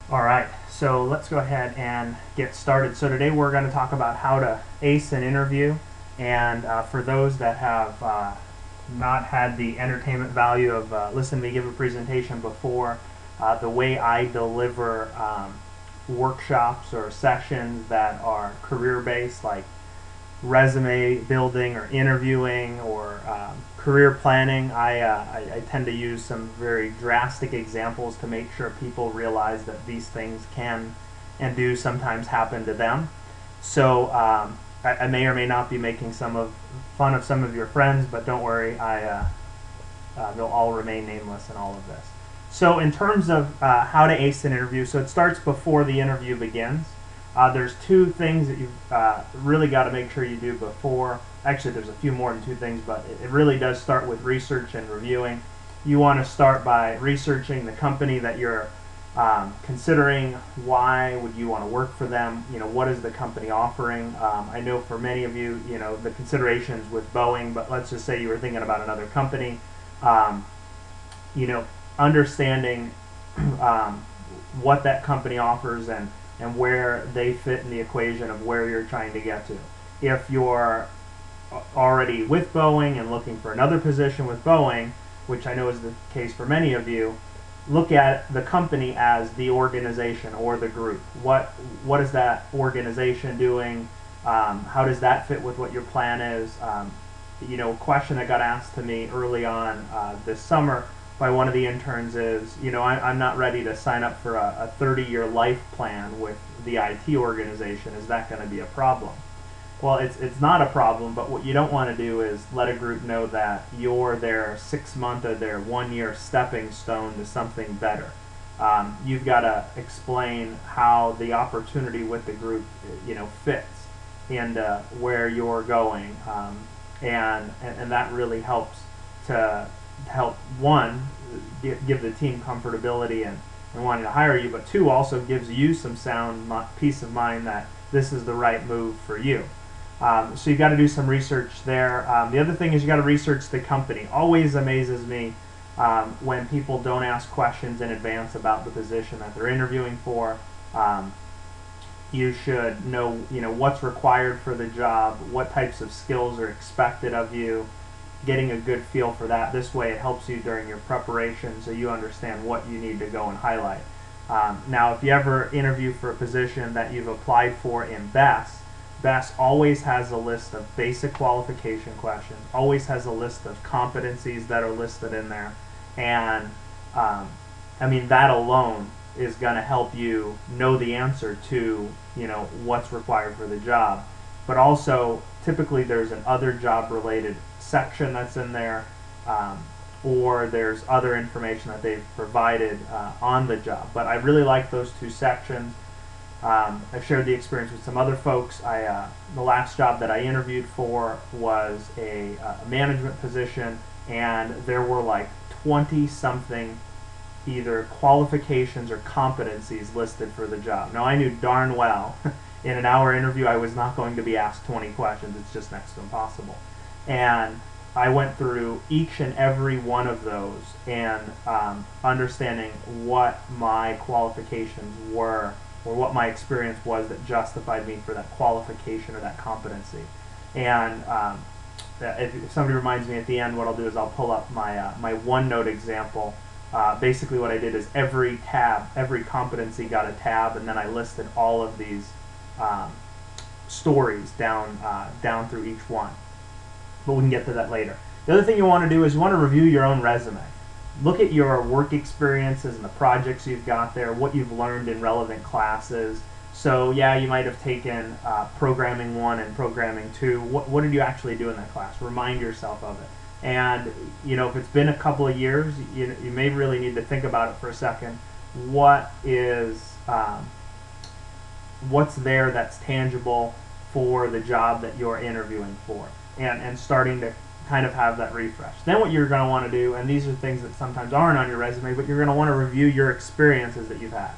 All right, so let's go ahead and get started. So today we're going to talk about how to ace an interview, and for those that have not had the entertainment value of listening to me give a presentation before, the way I deliver workshops or sessions that are career-based, like resume building or interviewing or career planning, I tend to use some very drastic examples to make sure people realize that these things can and do sometimes happen to them. So I may or may not be making some of fun of some of your friends, but don't worry, they'll all remain nameless in all of this. So in terms of how to ace an interview, so it starts before the interview begins. There's two things that you've really got to make sure you do before. Actually, there's a few more than two things, but it really does start with research and reviewing. You want to start by researching the company that you're considering. Why would you want to work for them? You know, what is the company offering? I know for many of you, you know, the considerations with Boeing, but let's just say you were thinking about another company. Um, you know, understanding um, what that company offers and where they fit in the equation of where you're trying to get to. If you're already with Boeing and looking for another position with Boeing, which I know is the case for many of you, look at the company as the organization or the group. What is that organization doing? How does that fit with what your plan is? You know, a question that got asked to me early on this summer by one of the interns is, you know, I'm not ready to sign up for a 30-year life plan with the IT organization. Is that going to be a problem? Well, it's not a problem, but what you don't want to do is let a group know that you're their 6 month or their 1 year stepping stone to something better. You've got to explain how the opportunity with the group, you know, fits into where you're going, and that really helps to help one give the team comfortability and wanting to hire you, but two also gives you some sound peace of mind that this is the right move for you. So you got to do some research there. The other thing is you got to research the company. Always amazes me when people don't ask questions in advance about the position that they're interviewing for. You should know, you know, what's required for the job, what types of skills are expected of you, getting a good feel for that. This way it helps you during your preparation so you understand what you need to go and highlight. Now, if you ever interview for a position that you've applied for in BESS always has a list of basic qualification questions, always has a list of competencies that are listed in there. And I mean, that alone is going to help you know the answer to, you know, what's required for the job. But also, typically there's an other job related section that's in there, or there's other information that they've provided on the job. But I really like those two sections. I've shared the experience with some other folks. The last job that I interviewed for was a management position, and there were like 20 something either qualifications or competencies listed for the job. Now, I knew darn well in an hour interview I was not going to be asked 20 questions. It's just next to impossible. And I went through each and every one of those and understanding what my qualifications were or what my experience was that justified me for that qualification or that competency. And if somebody reminds me at the end, what I'll do is I'll pull up my OneNote example. Basically, what I did is every tab, every competency got a tab, and then I listed all of these um, stories down through each one. But we can get to that later. The other thing you want to do is you want to review your own resume. Look at your work experiences and the projects you've got there, what you've learned in relevant classes. So yeah, you might have taken Programming 1 and Programming 2. What did you actually do in that class? Remind yourself of it. And you know, if it's been a couple of years, you may really need to think about it for a second. What is what's there that's tangible for the job that you're interviewing for, and starting to kind of have that refresh. Then what you're going to want to do, and these are things that sometimes aren't on your resume, but you're going to want to review your experiences that you've had.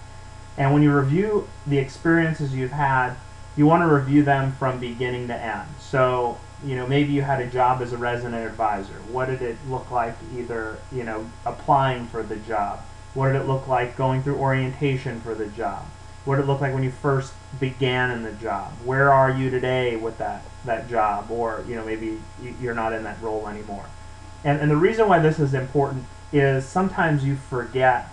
And when you review the experiences you've had, you want to review them from beginning to end. So, you know, maybe you had a job as a resident advisor. What did it look like either, you know, applying for the job? What did it look like going through orientation for the job? What did it look like when you first began in the job? Where are you today with that job? Or, maybe you're not in that role anymore. And the reason why this is important is sometimes you forget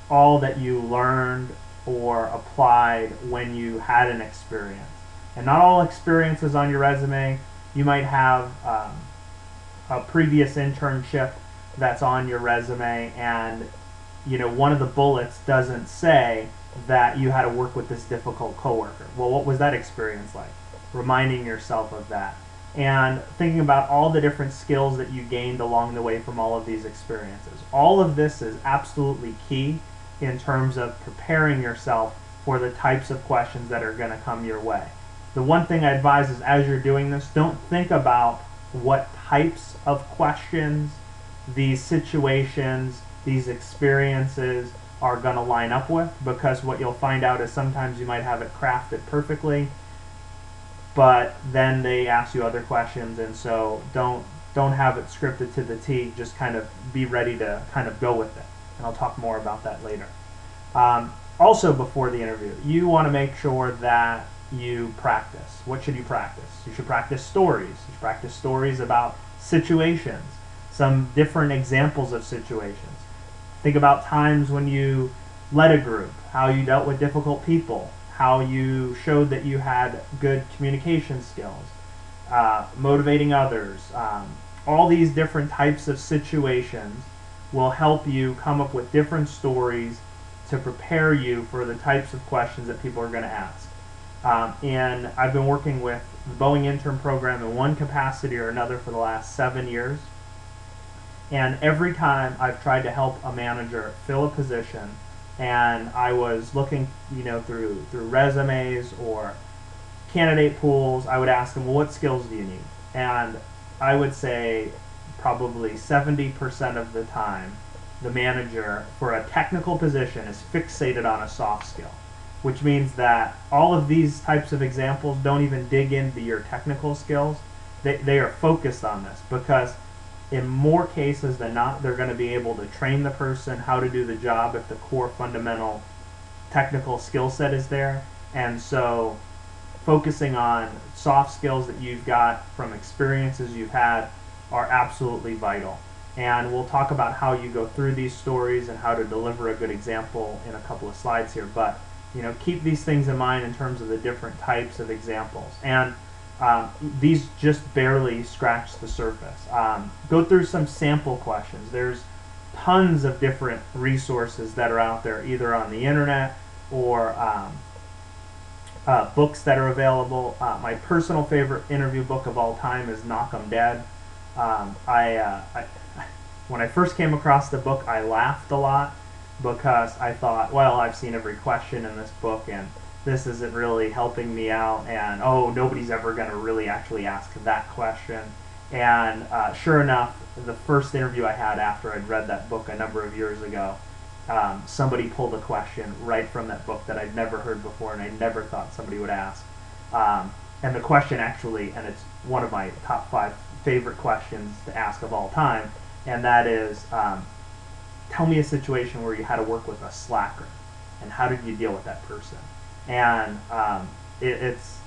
all that you learned or applied when you had an experience. And not all experiences on your resume. You might have a previous internship that's on your resume, and one of the bullets doesn't say that you had to work with this difficult coworker. Well, what was that experience like? Reminding yourself of that and thinking about all the different skills that you gained along the way from all of these experiences. All of this is absolutely key in terms of preparing yourself for the types of questions that are going to come your way. The one thing I advise is, as you're doing this, don't think about what types of questions these situations, these experiences are going to line up with, because what you'll find out is sometimes you might have it crafted perfectly, but then they ask you other questions, and so don't have it scripted to the T. Just kind of be ready to kind of go with it, and I'll talk more about that later. Also, before the interview, you want to make sure that you practice. What should you practice? You should practice stories. You should practice stories about situations, some different examples of situations. Think about times when you led a group, how you dealt with difficult people, how you showed that you had good communication skills, motivating others. All these different types of situations will help you come up with different stories to prepare you for the types of questions that people are going to ask. And I've been working with the Boeing intern program in one capacity or another for the last 7 years. And every time I've tried to help a manager fill a position, and I was looking, through resumes or candidate pools, I would ask them, well, what skills do you need? And I would say probably 70% of the time, the manager for a technical position is fixated on a soft skill, which means that all of these types of examples don't even dig into your technical skills. They are focused on this because in more cases than not, they're going to be able to train the person how to do the job if the core fundamental technical skill set is there. And so focusing on soft skills that you've got from experiences you've had are absolutely vital. And we'll talk about how you go through these stories and how to deliver a good example in a couple of slides here. But keep these things in mind in terms of the different types of examples. And these just barely scratch the surface. Go through some sample questions. There's tons of different resources that are out there, either on the internet or books that are available. My personal favorite interview book of all time is Knock 'em Dead. When I first came across the book, I laughed a lot because I thought, well, I've seen every question in this book, and this isn't really helping me out, and nobody's ever going to really actually ask that question. And sure enough, the first interview I had after I'd read that book a number of years ago, somebody pulled a question right from that book that I'd never heard before, and I never thought somebody would ask. And the question actually, and it's one of my top 5 favorite questions to ask of all time, and that is, tell me a situation where you had to work with a slacker, and how did you deal with that person? And it's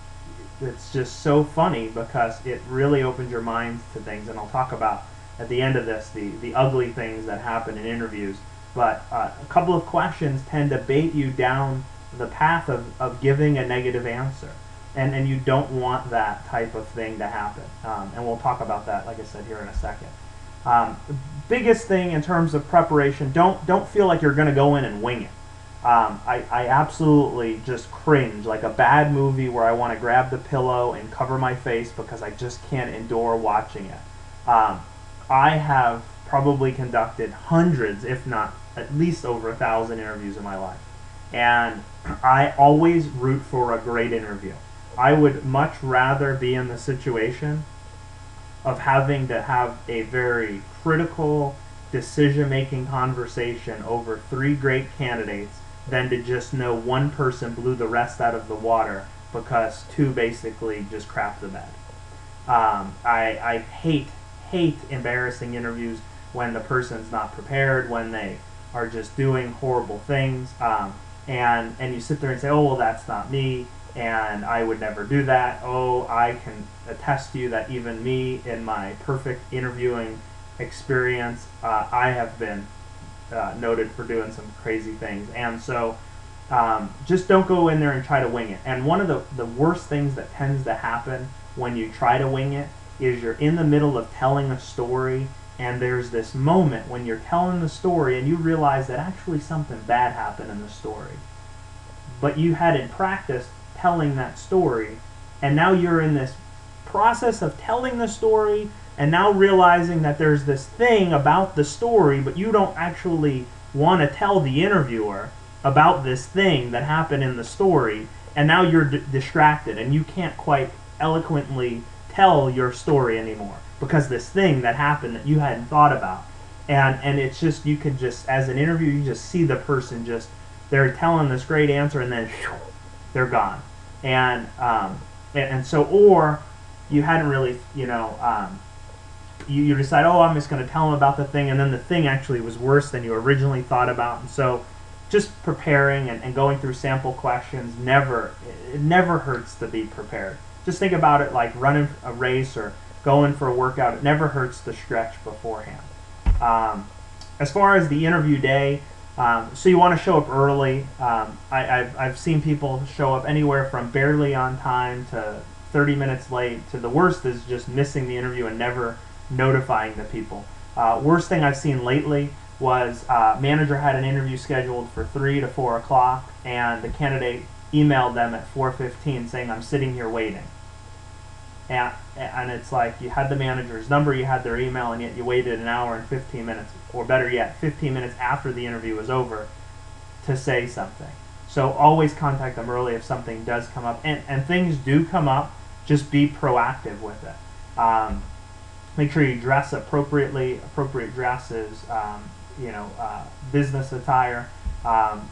just so funny because it really opens your mind to things, and I'll talk about at the end of this the ugly things that happen in interviews. But a couple of questions tend to bait you down the path of giving a negative answer, and you don't want that type of thing to happen. And we'll talk about that, like I said, here in a second. Biggest thing in terms of preparation, don't feel like you're going to go in and wing it. I absolutely just cringe, like a bad movie where I want to grab the pillow and cover my face because I just can't endure watching it. I have probably conducted hundreds, if not at least over 1,000 interviews in my life. And I always root for a great interview. I would much rather be in the situation of having to have a very critical decision-making conversation over 3 great candidates than to just know one person blew the rest out of the water because 2 basically just crapped the bed. I hate embarrassing interviews when the person's not prepared, when they are just doing horrible things, and you sit there and say, oh well, that's not me, and I would never do that. Oh, I can attest to you that even me in my perfect interviewing experience, I have been noted for doing some crazy things. And so just don't go in there and try to wing it. And one of the worst things that tends to happen when you try to wing it is you're in the middle of telling a story, and there's this moment when you're telling the story and you realize that actually something bad happened in the story. But you hadn't practiced telling that story, and now you're in this process of telling the story and now realizing that there's this thing about the story, but you don't actually want to tell the interviewer about this thing that happened in the story, and now you're distracted and you can't quite eloquently tell your story anymore because this thing that happened that you hadn't thought about. And it's just, you could just, as an interview, you just see the person just, they're telling this great answer and then they're gone. And so, or you hadn't really, you decide, oh, I'm just going to tell them about the thing, and then the thing actually was worse than you originally thought about. And so just preparing and going through sample questions, it never hurts to be prepared. Just think about it like running a race or going for a workout. It never hurts to stretch beforehand. As far as the interview day, so you want to show up early. I've seen people show up anywhere from barely on time to 30 minutes late to the worst is just missing the interview and never notifying the people. Worst thing I've seen lately was manager had an interview scheduled for 3 to 4 o'clock, and the candidate emailed them at 4:15 saying, I'm sitting here waiting. And it's like, you had the manager's number, you had their email, and yet you waited an hour and 15 minutes, or better yet, 15 minutes after the interview was over to say something. So always contact them early if something does come up. And things do come up, just be proactive with it. Make sure you dress appropriately. Appropriate dress is, business attire.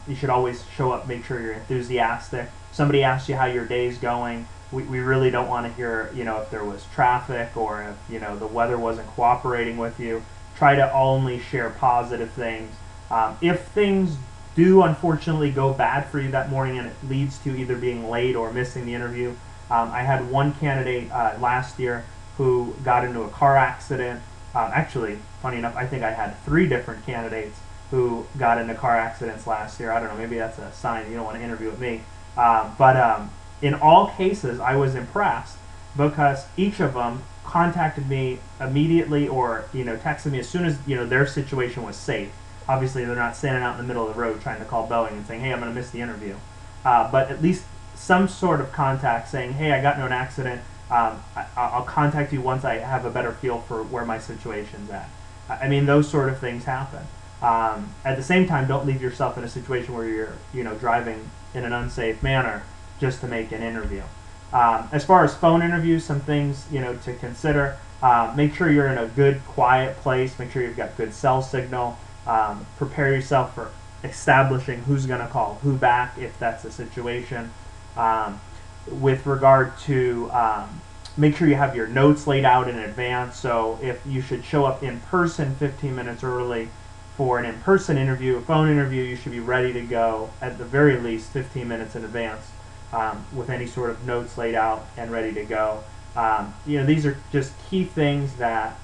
You should always show up, make sure you're enthusiastic. Somebody asks you how your day's going. We really don't want to hear, if there was traffic or if, the weather wasn't cooperating with you. Try to only share positive things. If things do unfortunately go bad for you that morning and it leads to either being late or missing the interview, I had one candidate last year who got into a car accident. Actually, funny enough, I think I had 3 different candidates who got into car accidents last year. I don't know, maybe that's a sign you don't want to interview with me. But in all cases, I was impressed because each of them contacted me immediately or texted me as soon as their situation was safe. Obviously, they're not standing out in the middle of the road trying to call Boeing and saying, hey, I'm going to miss the interview. But at least some sort of contact saying, hey, I got into an accident. I'll contact you once I have a better feel for where my situation's at. I mean, those sort of things happen. At the same time, don't leave yourself in a situation where you're driving in an unsafe manner just to make an interview. As far as phone interviews, some things to consider. Make sure you're in a good, quiet place. Make sure you've got good cell signal. Prepare yourself for establishing who's going to call who back if that's a situation. With regard to make sure you have your notes laid out in advance. So if you should show up in person 15 minutes early for an in-person interview, a phone interview, you should be ready to go at the very least 15 minutes in advance with any sort of notes laid out and ready to go. These are just key things that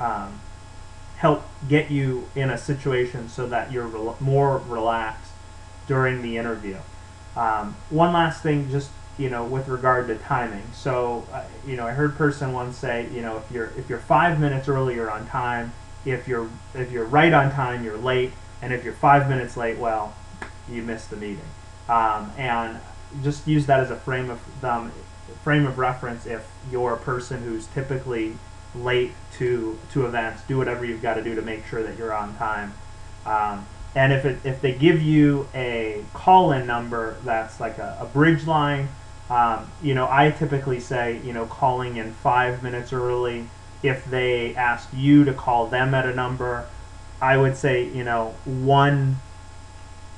help get you in a situation so that you're more relaxed during the interview. One last thing, just with regard to timing. So, I heard person once say, if you're 5 minutes early, you're on time. If you're right on time, you're late. And if you're 5 minutes late, well, you missed the meeting. And just use that as a frame of reference. If you're a person who's typically late to events, do whatever you've got to do to make sure that you're on time. And if they give you a call-in number that's like a bridge line, I typically say, calling in 5 minutes early. If they ask you to call them at a number, I would say, 1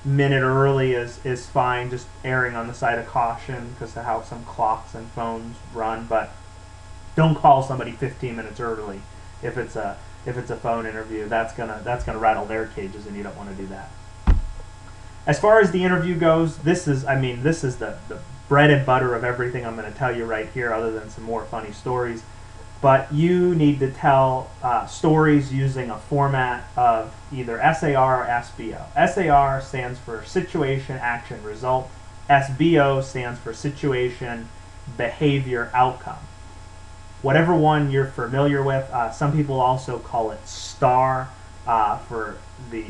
minute early is fine, just erring on the side of caution because of how some clocks and phones run. But don't call somebody 15 minutes early if it's a phone interview. That's gonna rattle their cages, and you don't want to do that. as far as the interview goes, this is the bread and butter of everything I'm going to tell you right here, other than some more funny stories. But you need to tell stories using a format of either SAR or SBO. SAR stands for situation, action, result. SBO stands for situation, behavior, outcome. Whatever one you're familiar with. Some people also call it STAR for the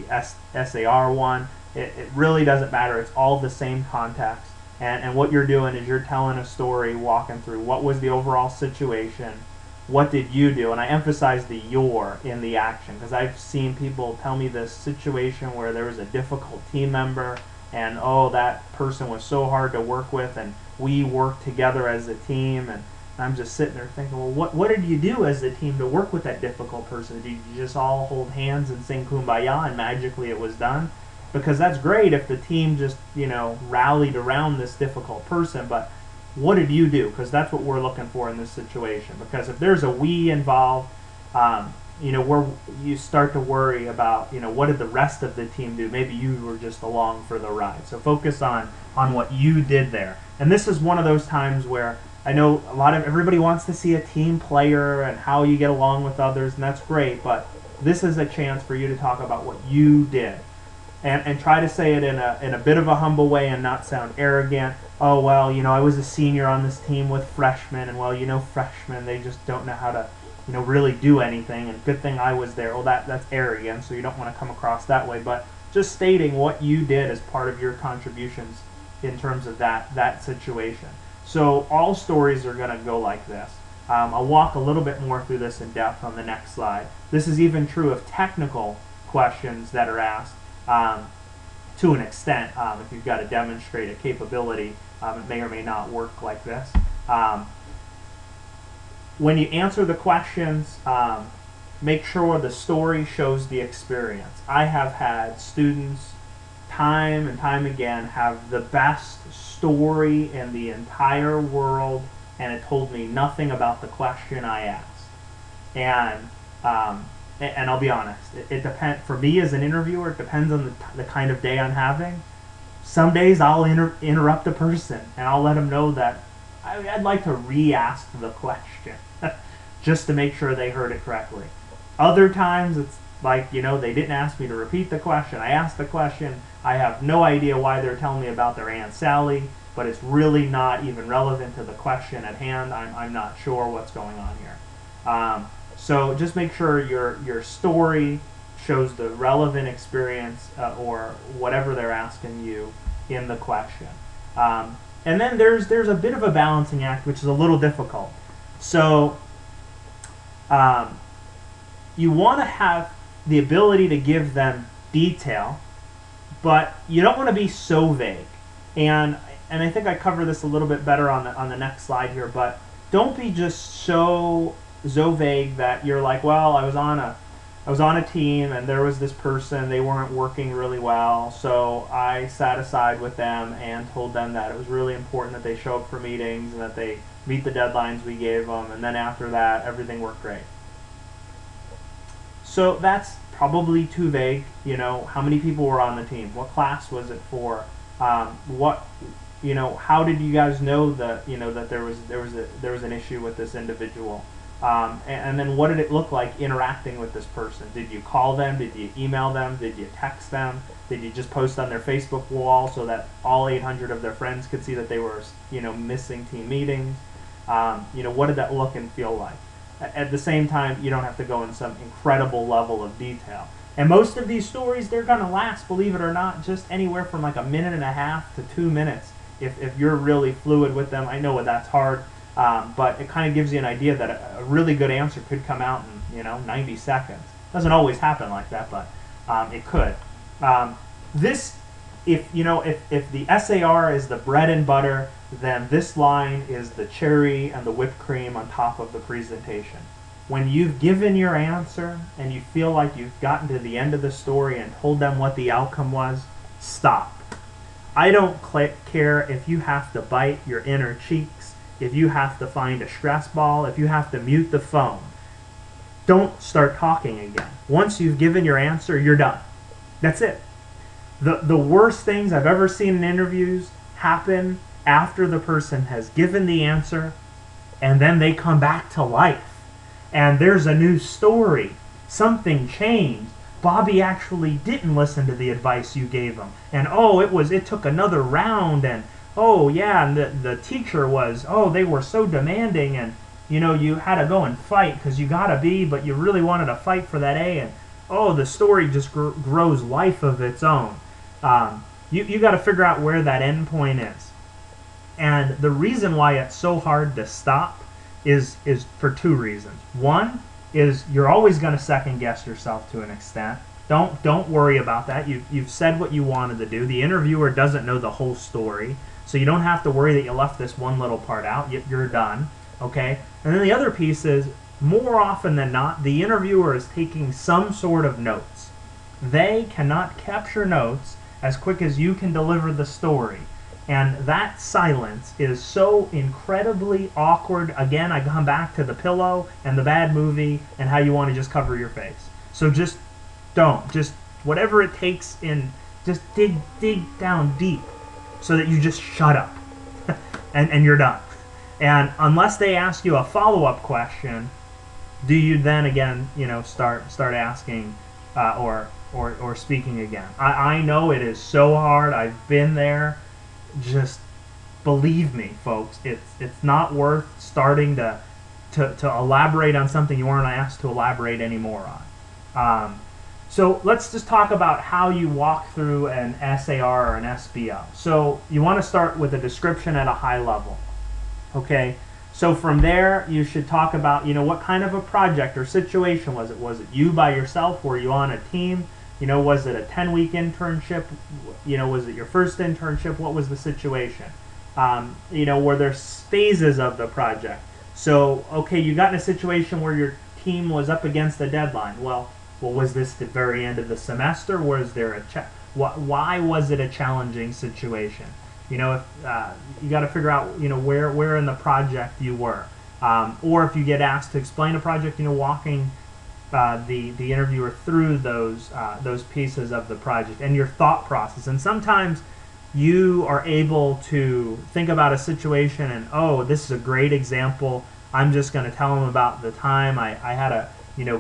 SAR one. It really doesn't matter. It's all the same context. And what you're doing is you're telling a story, walking through what was the overall situation, what did you do? And I emphasize the your in the action, because I've seen people tell me this situation where there was a difficult team member, and oh, that person was so hard to work with, and we worked together as a team, and I'm just sitting there thinking, well, what did you do as a team to work with that difficult person? Did you just all hold hands and sing Kumbaya and magically it was done? Because that's great if the team just, rallied around this difficult person, but what did you do? Because that's what we're looking for in this situation. Because if there's a we involved, where you start to worry about, what did the rest of the team do? Maybe you were just along for the ride. So focus on what you did there. And this is one of those times where I know everybody wants to see a team player and how you get along with others, and that's great, but this is a chance for you to talk about what you did. And try to say it in a bit of a humble way and not sound arrogant. Oh, well, I was a senior on this team with freshmen, and well, freshmen, they just don't know how to, really do anything, and good thing I was there. Well, that's arrogant, so you don't want to come across that way, but just stating what you did as part of your contributions in terms of that situation. So all stories are going to go like this. I'll walk a little bit more through this in depth on the next slide. This is even true of technical questions that are asked. To an extent, if you've got to demonstrate a capability, it may or may not work like this. When you answer the questions, make sure the story shows the experience. I have had students time and time again have the best story in the entire world, and it told me nothing about the question I asked. And I'll be honest, it depends. For me as an interviewer, it depends on the kind of day I'm having. Some days I'll interrupt a person and I'll let them know that I'd like to re-ask the question just to make sure they heard it correctly. Other times it's like, they didn't ask me to repeat the question. I asked the question. I have no idea why they're telling me about their Aunt Sally, but it's really not even relevant to the question at hand. I'm not sure what's going on here. So just make sure your story shows the relevant experience or whatever they're asking you in the question. And then there's a bit of a balancing act, which is a little difficult. So you want to have the ability to give them detail, but you don't want to be so vague. And I think I cover this a little bit better on the next slide here, but don't be just so vague that you're like, well, I was on a team and there was this person, they weren't working really well, so I sat aside with them and told them that it was really important that they show up for meetings and that they meet the deadlines we gave them, and then after that everything worked great. So that's probably too vague. How many people were on the team? What class was it for? How did you guys know that that there was an issue with this individual? And then what did it look like interacting with this person? Did you call them? Did you email them? Did you text them? Did you just post on their Facebook wall so that all 800 of their friends could see that they were, missing team meetings? What did that look and feel like? At the same time, you don't have to go in some incredible level of detail. And most of these stories, they're going to last, believe it or not, just anywhere from like 1.5 minutes to 2 minutes if you're really fluid with them. I know that's hard. But it kind of gives you an idea that a really good answer could come out in 90 seconds. Doesn't always happen like that, but it could. If the SAR is the bread and butter, then this line is the cherry and the whipped cream on top of the presentation. When you've given your answer and you feel like you've gotten to the end of the story and told them what the outcome was, stop. I don't care if you have to bite your inner cheeks, if you have to find a stress ball, if you have to mute the phone. Don't start talking again. Once you've given your answer, you're done. That's it. The worst things I've ever seen in interviews happen after the person has given the answer and then they come back to life. And there's a new story. Something changed. Bobby actually didn't listen to the advice you gave him. And oh, it took another round, and oh yeah, and the teacher was, oh, they were so demanding, and you had to go and fight because you got a B, but you really wanted to fight for that A, and oh, the story just grows life of its own. You got to figure out where that end point is. And the reason why it's so hard to stop is for two reasons. One is you're always going to second guess yourself to an extent. Don't worry about that. You've said what you wanted to do. The interviewer doesn't know the whole story, so you don't have to worry that you left this one little part out. You're done, okay? And then the other piece is, more often than not, the interviewer is taking some sort of notes. They cannot capture notes as quick as you can deliver the story. And that silence is so incredibly awkward. Again, I come back to the pillow and the bad movie and how you want to just cover your face. So just don't. Just whatever it takes just dig down deep so that you just shut up and you're done. And unless they ask you a follow-up question, do you then again, start asking or speaking again? I know it is so hard. I've been there. Just believe me, folks. It's not worth starting to elaborate on something you weren't asked to elaborate anymore on. So let's just talk about how you walk through an SAR or an SBO. So you want to start with a description at a high level. Okay. So from there, you should talk about, what kind of a project or situation was it? Was it you by yourself? Were you on a team? Was it a 10-week internship? Was it your first internship? What was the situation? Were there phases of the project? So, okay, you got in a situation where your team was up against a deadline. Well, was this the very end of the semester? Was there why was it a challenging situation? If you got to figure out, where in the project you were, or if you get asked to explain a project, walking the interviewer through those pieces of the project and your thought process. And sometimes you are able to think about a situation and, oh, this is a great example. I'm just going to tell them about the time I had to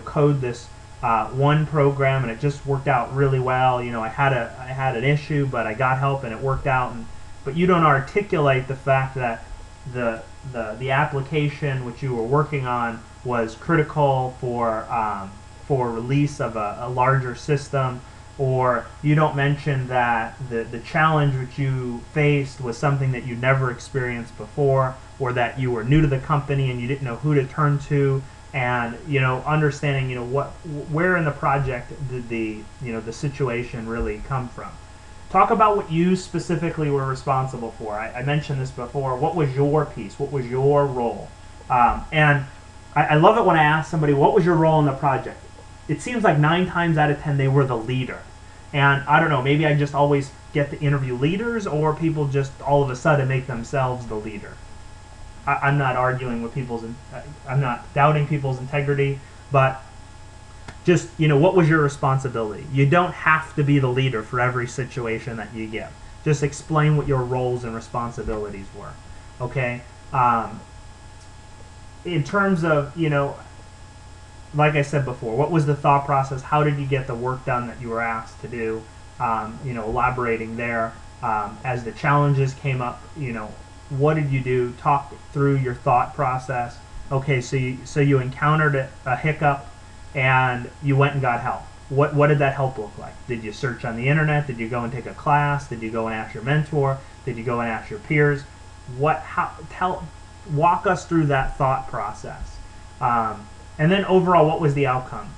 code this one program and it just worked out really well. I had an issue, but I got help and it worked out. But you don't articulate the fact that the application which you were working on was critical for release of a larger system, or you don't mention that the challenge which you faced was something that you'd never experienced before, or that you were new to the company and you didn't know who to turn to, and understanding where in the project did the situation really come from. Talk about what you specifically were responsible for. I mentioned this before. What was your piece? What was your role? And I love it when I ask somebody, what was your role in the project? It seems like 9 times out of 10 they were the leader. And I don't know, maybe I just always get to interview leaders, or people just all of a sudden make themselves the leader. I'm not arguing with I'm not doubting people's integrity, but just, what was your responsibility? You don't have to be the leader for every situation that you get. Just explain what your roles and responsibilities were, okay? In terms of, like I said before, what was the thought process? How did you get the work done that you were asked to do? Elaborating there. As the challenges came up, what did you do? Talk through your thought process. Okay, so you encountered a hiccup and you went and got help. What did that help look like? Did you search on the internet? Did you go and take a class? Did you go and ask your mentor? Did you go and ask your peers? Walk us through that thought process. And then overall, what was the outcome?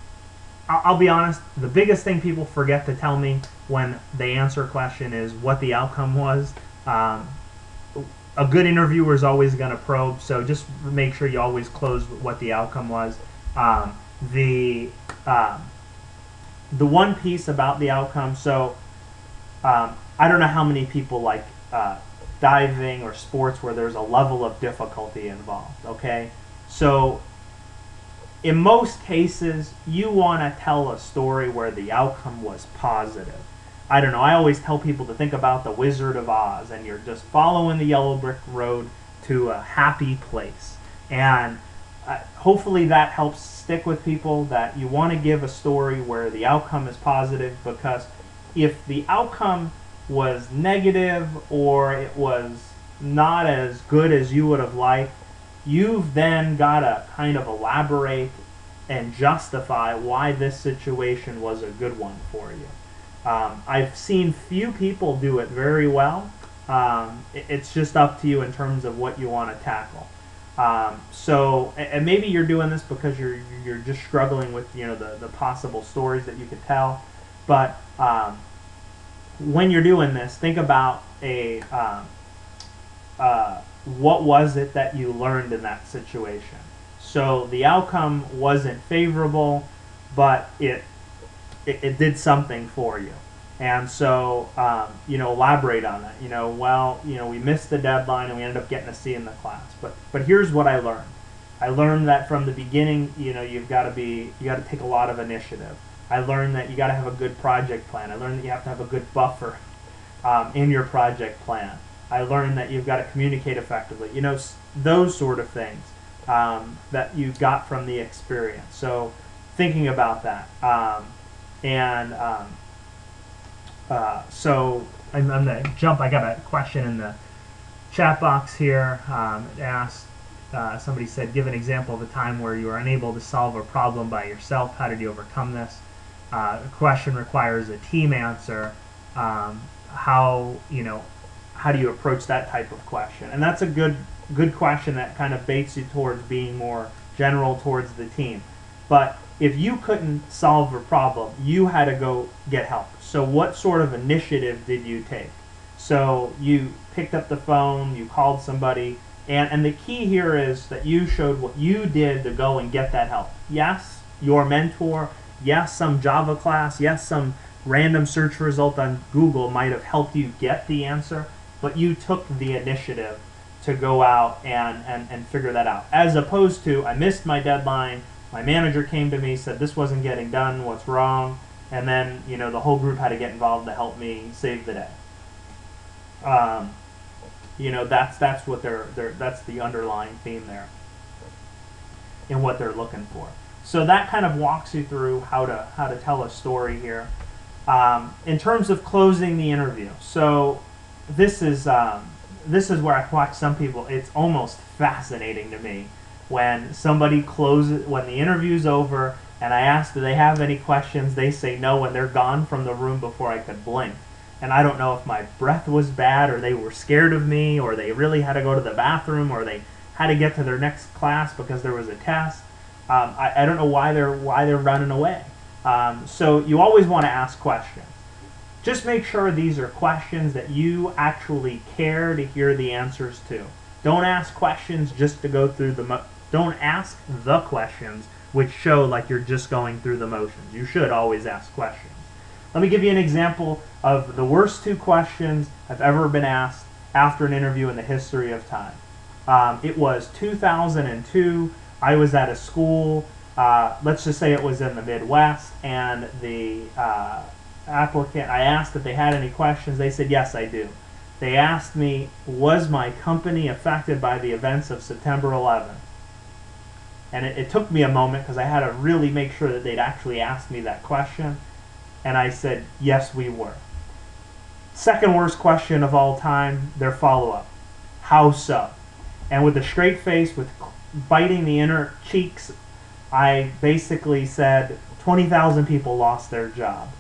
I'll be honest, the biggest thing people forget to tell me when they answer a question is what the outcome was. A good interviewer is always going to probe, so just make sure you always close with what the outcome was. The one piece about the outcome, so I don't know how many people like diving or sports where there's a level of difficulty involved, okay? So in most cases, you want to tell a story where the outcome was positive. I don't know, I always tell people to think about the Wizard of Oz, and you're just following the yellow brick road to a happy place. And hopefully that helps stick with people, that you want to give a story where the outcome is positive, because if the outcome was negative or it was not as good as you would have liked, you've then got to kind of elaborate and justify why this situation was a good one for you. I've seen few people do it very well. It's just up to you in terms of what you want to tackle. So, and maybe you're doing this because you're just struggling with the possible stories that you could tell. But when you're doing this, think about what was it that you learned in that situation. So the outcome wasn't favorable, but it did something for you. And so, elaborate on that. We missed the deadline and we ended up getting a C in the class. But here's what I learned. I learned that from the beginning, you've got to take a lot of initiative. I learned that you got to have a good project plan. I learned that you have to have a good buffer in your project plan. I learned that you've got to communicate effectively. Those sort of things that you got from the experience. So thinking about that. So I'm going to jump. I got a question in the chat box here. It asked, somebody said, give an example of a time where you were unable to solve a problem by yourself. How did you overcome this? The question requires a team answer. How do you approach that type of question? And that's a good question that kind of baits you towards being more general towards the team. But if you couldn't solve a problem, you had to go get help. So what sort of initiative did you take? So you picked up the phone, you called somebody, and the key here is that you showed what you did to go and get that help. Yes, your mentor, yes, some Java class, yes, some random search result on Google might have helped you get the answer, but you took the initiative to go out and figure that out. As opposed to, I missed my deadline, my manager came to me, said this wasn't getting done, what's wrong? And then, the whole group had to get involved to help me save the day. That's what that's the underlying theme there in what they're looking for. So that kind of walks you through how to tell a story here. In terms of closing the interview, so this is where I watch some people. It's almost fascinating to me when somebody closes, when the interview's over, and I ask, do they have any questions? They say no, and they're gone from the room before I could blink. And I don't know if my breath was bad, or they were scared of me, or they really had to go to the bathroom, or they had to get to their next class because there was a test. I don't know why they're running away. So you always want to ask questions. Just make sure these are questions that you actually care to hear the answers to. Don't ask questions just to go through don't ask the questions which show like you're just going through the motions. You should always ask questions. Let me give you an example of the worst 2 questions I've ever been asked after an interview in the history of time. It was 2002. I was at a school, let's just say it was in the Midwest, and the applicant, I asked if they had any questions. They said, yes, I do. They asked me, was my company affected by the events of September 11th? And it took me a moment because I had to really make sure that they'd actually asked me that question. And I said, yes, we were. Second worst question of all time, their follow-up. How so? And with a straight face, with biting the inner cheeks, I basically said 20,000 people lost their job.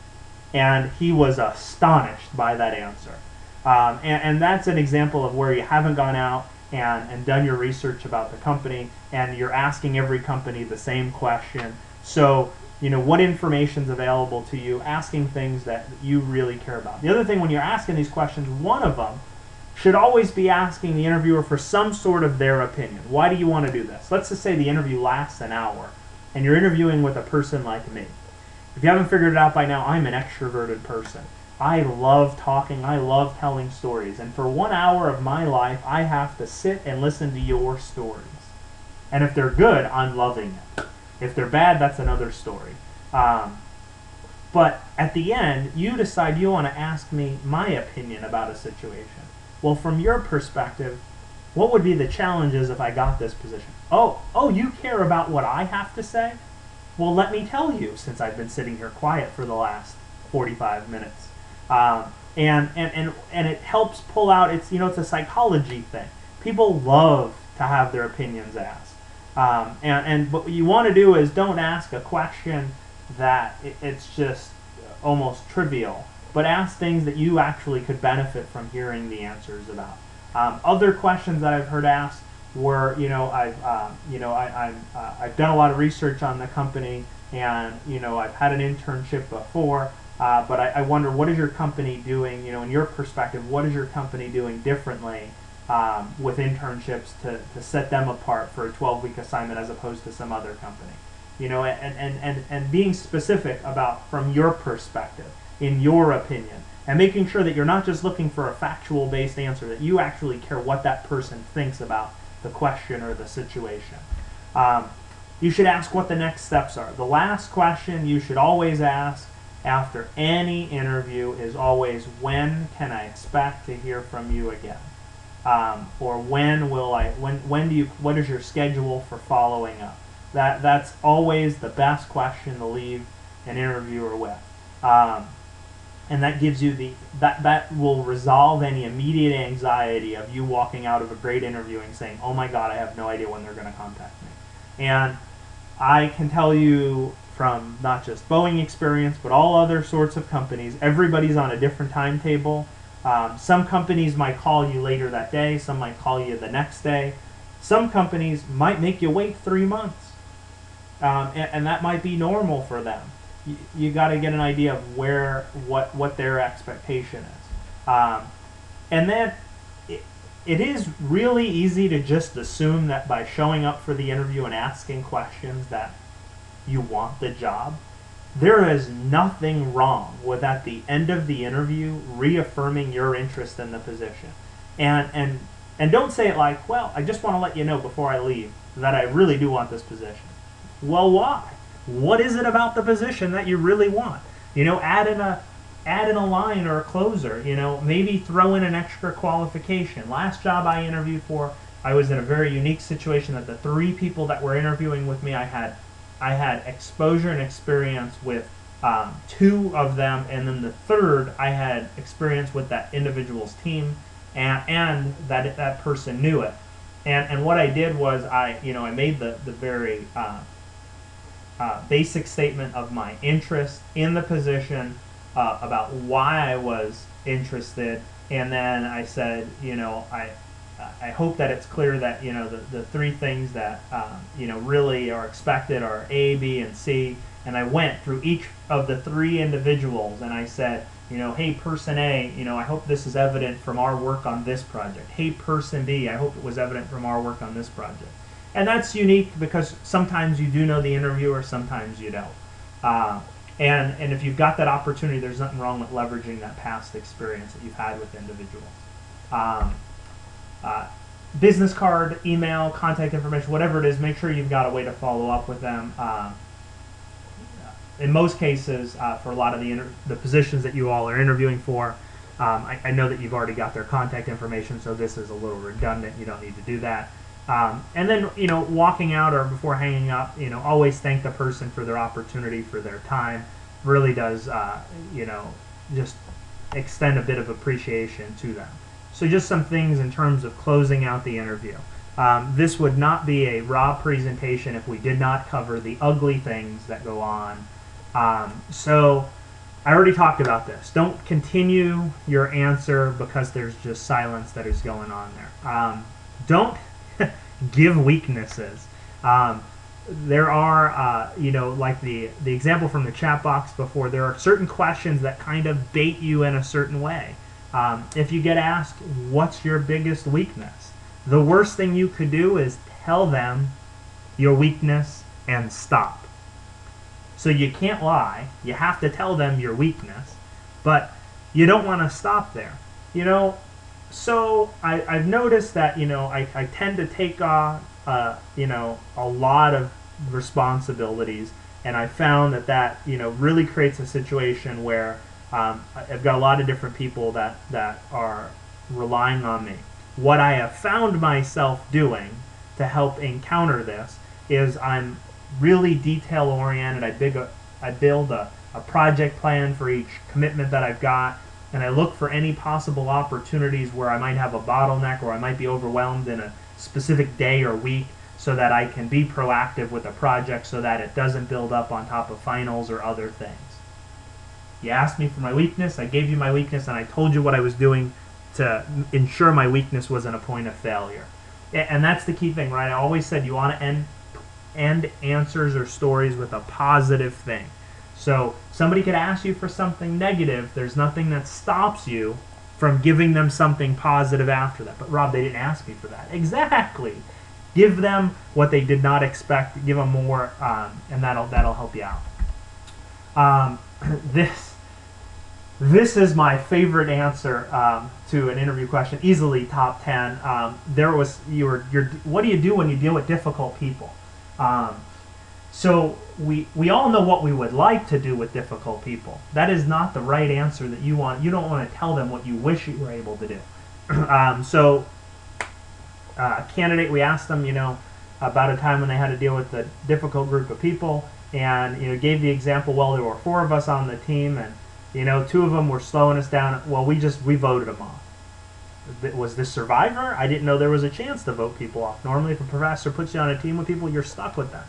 And he was astonished by that answer. And that's an example of where you haven't gone out and done your research about the company, and you're asking every company the same question. So, what information's available to you, asking things that you really care about. The other thing, when you're asking these questions, one of them should always be asking the interviewer for some sort of their opinion. Why do you want to do this? Let's just say the interview lasts an hour, and you're interviewing with a person like me. If you haven't figured it out by now, I'm an extroverted person. I love talking, I love telling stories, and for 1 hour of my life, I have to sit and listen to your stories. And if they're good, I'm loving it. If they're bad, that's another story. But at the end, you decide you want to ask me my opinion about a situation. Well, from your perspective, what would be the challenges if I got this position? Oh, you care about what I have to say? Well, let me tell you, since I've been sitting here quiet for the last 45 minutes. And it helps pull out, it's a psychology thing. People love to have their opinions asked. And what you want to do is don't ask a question that it's just almost trivial, but ask things that you actually could benefit from hearing the answers about. Other questions that I've heard asked were, I've done a lot of research on the company, and I've had an internship before, but I wonder, what is your company doing? In your perspective, what is your company doing differently with internships to set them apart for a 12-week assignment as opposed to some other company? And being specific about, from your perspective, in your opinion, and making sure that you're not just looking for a factual based answer, that you actually care what that person thinks about the question or the situation. You should ask what the next steps are. The last question you should always ask after any interview is always, when can I expect to hear from you again? Or what is your schedule for following up? That's always the best question to leave an interviewer with. And that gives you that will resolve any immediate anxiety of you walking out of a great interview and saying, oh my God, I have no idea when they're going to contact me. And I can tell you from not just Boeing experience, but all other sorts of companies, everybody's on a different timetable. Some companies might call you later that day, some might call you the next day. Some companies might make you wait 3 months. And that might be normal for them. You got to get an idea of what their expectation is, and then it is really easy to just assume that by showing up for the interview and asking questions that you want the job. There is nothing wrong with, at the end of the interview, reaffirming your interest in the position, and don't say it like, well, I just want to let you know before I leave that I really do want this position. Well, why? What is it about the position that you really want? Add in a line or a closer. Maybe throw in an extra qualification. Last job I interviewed for, I was in a very unique situation that the 3 people that were interviewing with me, I had exposure and experience with 2 of them, and then the third, I had experience with that individual's team, and that person knew it. And what I did was I made the very basic statement of my interest in the position, about why I was interested, and then I said, I hope that it's clear that the 3 things that really are expected are A, B, and C. And I went through each of the 3 individuals, and I said, hey, person A, I hope this is evident from our work on this project. Hey, person B, I hope it was evident from our work on this project. And that's unique because sometimes you do know the interviewer, sometimes you don't. And if you've got that opportunity, there's nothing wrong with leveraging that past experience that you've had with individuals. Business card, email, contact information, whatever it is, make sure you've got a way to follow up with them. In most cases, for a lot of the positions that you all are interviewing for, I know that you've already got their contact information, so this is a little redundant. You don't need to do that. And then, walking out or before hanging up, always thank the person for their opportunity, for their time. Really does, just extend a bit of appreciation to them. So just some things in terms of closing out the interview. This would not be a raw presentation if we did not cover the ugly things that go on. So I already talked about this. Don't continue your answer because there's just silence that is going on there. Don't give weaknesses. There are, like the example from the chat box before, there are certain questions that kind of bait you in a certain way. If you get asked, what's your biggest weakness? The worst thing you could do is tell them your weakness and stop. So you can't lie. You have to tell them your weakness, but you don't want to stop there. So I've noticed that, I tend to take on, a lot of responsibilities, and I found that really creates a situation where I've got a lot of different people that are relying on me. What I have found myself doing to help encounter this is I'm really detail oriented. I build a project plan for each commitment that I've got, and I look for any possible opportunities where I might have a bottleneck or I might be overwhelmed in a specific day or week, so that I can be proactive with a project so that it doesn't build up on top of finals or other things. You asked me for my weakness, I gave you my weakness, and I told you what I was doing to ensure my weakness wasn't a point of failure. And that's the key thing, right? I always said you want to end answers or stories with a positive thing. So somebody could ask you for something negative, there's nothing that stops you from giving them something positive after that. But Rob, they didn't ask me for that. Exactly. Give them what they did not expect. Give them more, and that'll help you out. This is my favorite answer to an interview question, easily top 10. What do you do when you deal with difficult people? So we all know what we would like to do with difficult people. That is not the right answer that you want. You don't want to tell them what you wish you were able to do. Candidate, we asked them, about a time when they had to deal with a difficult group of people, and gave the example. Well, there were 4 of us on the team, and 2 of them were slowing us down. Well, we voted them off. Was this Survivor? I didn't know there was a chance to vote people off. Normally, if a professor puts you on a team with people, you're stuck with them.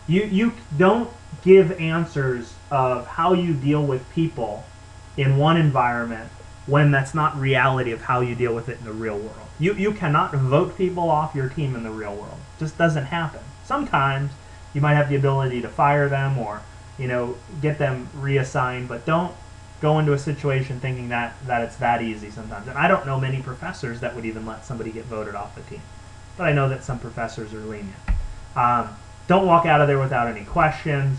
You don't give answers of how you deal with people in one environment when that's not reality of how you deal with it in the real world. You cannot vote people off your team in the real world. It just doesn't happen. Sometimes you might have the ability to fire them or get them reassigned, but don't go into a situation thinking that it's that easy sometimes. And I don't know many professors that would even let somebody get voted off the team, but I know that some professors are lenient. Don't walk out of there without any questions.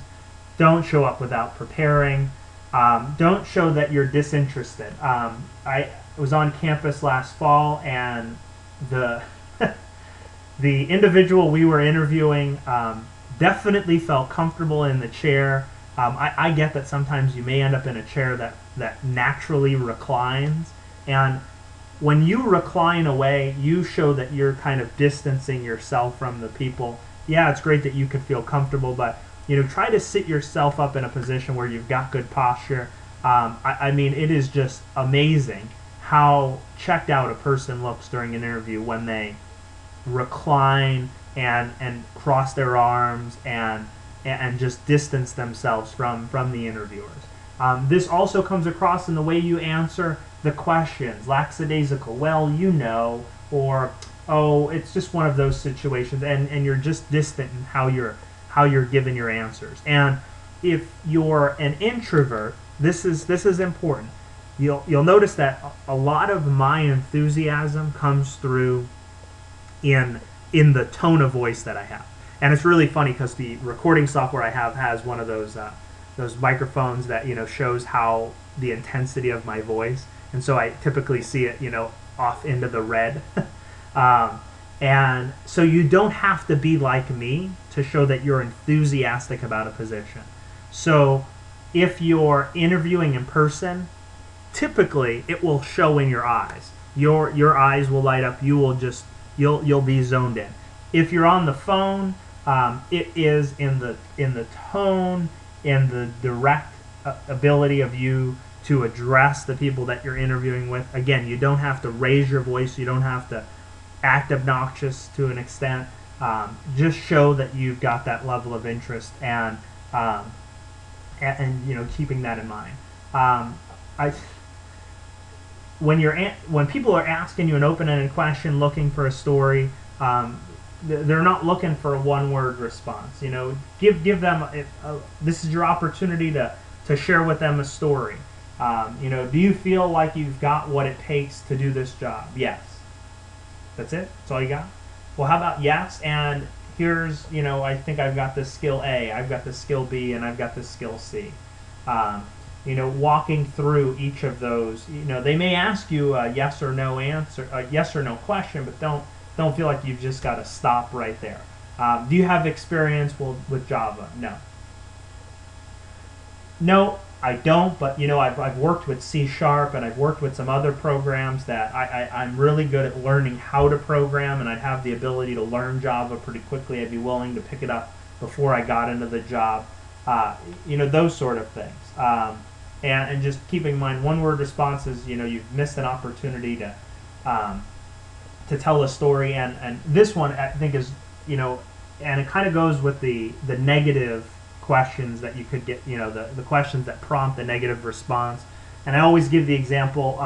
Don't show up without preparing. Don't show that you're disinterested. I was on campus last fall, and the the individual we were interviewing definitely felt comfortable in the chair. I get that sometimes you may end up in a chair that naturally reclines, and when you recline away, you show that you're kind of distancing yourself from the people. Yeah, it's great that you could feel comfortable, but try to sit yourself up in a position where you've got good posture. I mean, it is just amazing how checked out a person looks during an interview when they recline and cross their arms and just distance themselves from the interviewers. This also comes across in the way you answer the questions. Lackadaisical, well, or oh, it's just one of those situations, and you're just distant in how you're giving your answers. And if you're an introvert, this is important. You'll notice that a lot of my enthusiasm comes through in the tone of voice that I have. And it's really funny because the recording software I have has one of those microphones that shows how the intensity of my voice, and so I typically see it off into the red. And so you don't have to be like me to show that you're enthusiastic about a position. So if you're interviewing in person, typically it will show in your eyes. Your eyes will light up. You'll be zoned in. If you're on the phone, it is in the tone, in the direct ability of you to address the people that you're interviewing with. Again, you don't have to raise your voice. You don't have to act obnoxious to an extent. Just show that you've got that level of interest and keeping that in mind. When people are asking you an open-ended question, looking for a story, they're not looking for a one-word response. Give them this is your opportunity to share with them a story. Do you feel like you've got what it takes to do this job? Yes. That's it? That's all you got? Well, how about yes, and here's, I think I've got this skill A, I've got this skill B, and I've got this skill C. Walking through each of those, they may ask you a yes or no answer, a yes or no question, but don't feel like you've just got to stop right there. Do you have experience with Java? No. No, I don't, but I've worked with C Sharp and I've worked with some other programs that I'm really good at learning how to program, and I'd have the ability to learn Java pretty quickly. I'd be willing to pick it up before I got into the job. Those sort of things. And just keeping in mind, one word responses, you've missed an opportunity um, to tell a story, and this one I think is, and it kind of goes with the negative questions that you could get, the questions that prompt the negative response. And I always give the example.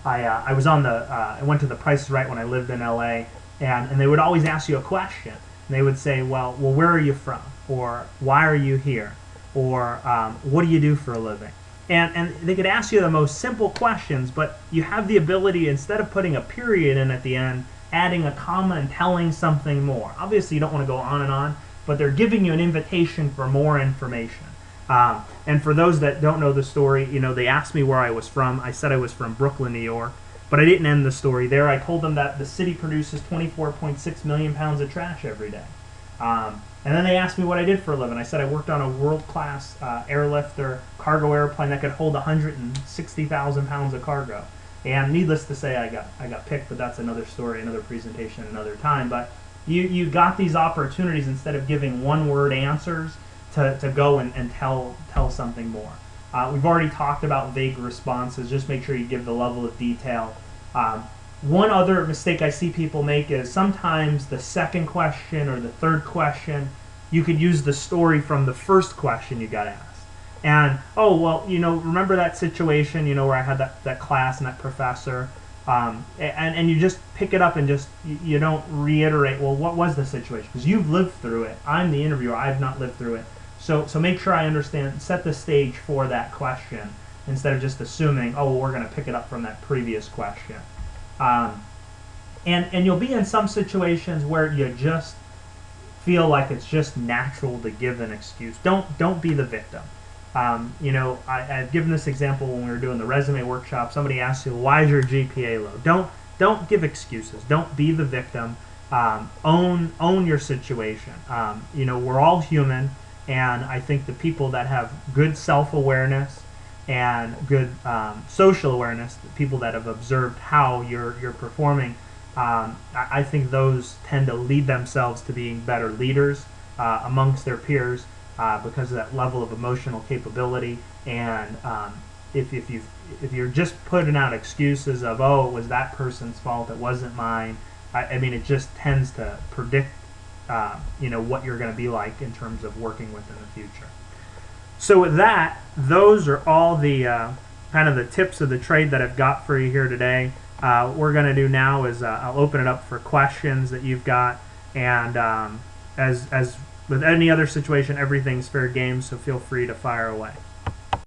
I was on I went to the Price is Right when I lived in LA, and they would always ask you a question. And they would say, well, where are you from? Or why are you here? Or what do you do for a living? And they could ask you the most simple questions, but you have the ability, instead of putting a period in at the end, adding a comma and telling something more. Obviously, you don't want to go on, but they're giving you an invitation for more information. And for those that don't know the story, they asked me where I was from. I said I was from Brooklyn, New York, but I didn't end the story there. I told them that the city produces 24.6 million pounds of trash every day. And then they asked me what I did for a living. I said I worked on a world-class airlifter cargo airplane that could hold 160,000 pounds of cargo. And needless to say, I got picked, but that's another story, another presentation, another time. But you got these opportunities, instead of giving one-word answers, to go and tell something more. We've already talked about vague responses. Just make sure you give the level of detail. One other mistake I see people make is sometimes the second question or the third question, you could use the story from the first question you got asked. And, oh, well, remember that situation, where I had that class and that professor, and you just pick it up and just, you don't reiterate, well, what was the situation? Because you've lived through it. I'm the interviewer. I've not lived through it. So make sure I understand, set the stage for that question, instead of just assuming, oh, well, we're going to pick it up from that previous question. And you'll be in some situations where you just feel like it's just natural to give an excuse. Don't be the victim. I've given this example when we were doing the resume workshop. Somebody asked you, why is your GPA low? Don't give excuses. Don't be the victim. Own your situation. We're all human, and I think the people that have good self-awareness and good social awareness, the people that have observed how you're performing, I think those tend to lead themselves to being better leaders amongst their peers because of that level of emotional capability. And if you're just putting out excuses of, oh, it was that person's fault, it wasn't mine, I mean, it just tends to predict what you're going to be like in terms of working with in the future. So with that, those are all the kind of the tips of the trade that I've got for you here today. What we're going to do now is I'll open it up for questions that you've got, and as with any other situation, everything's fair game, so feel free to fire away.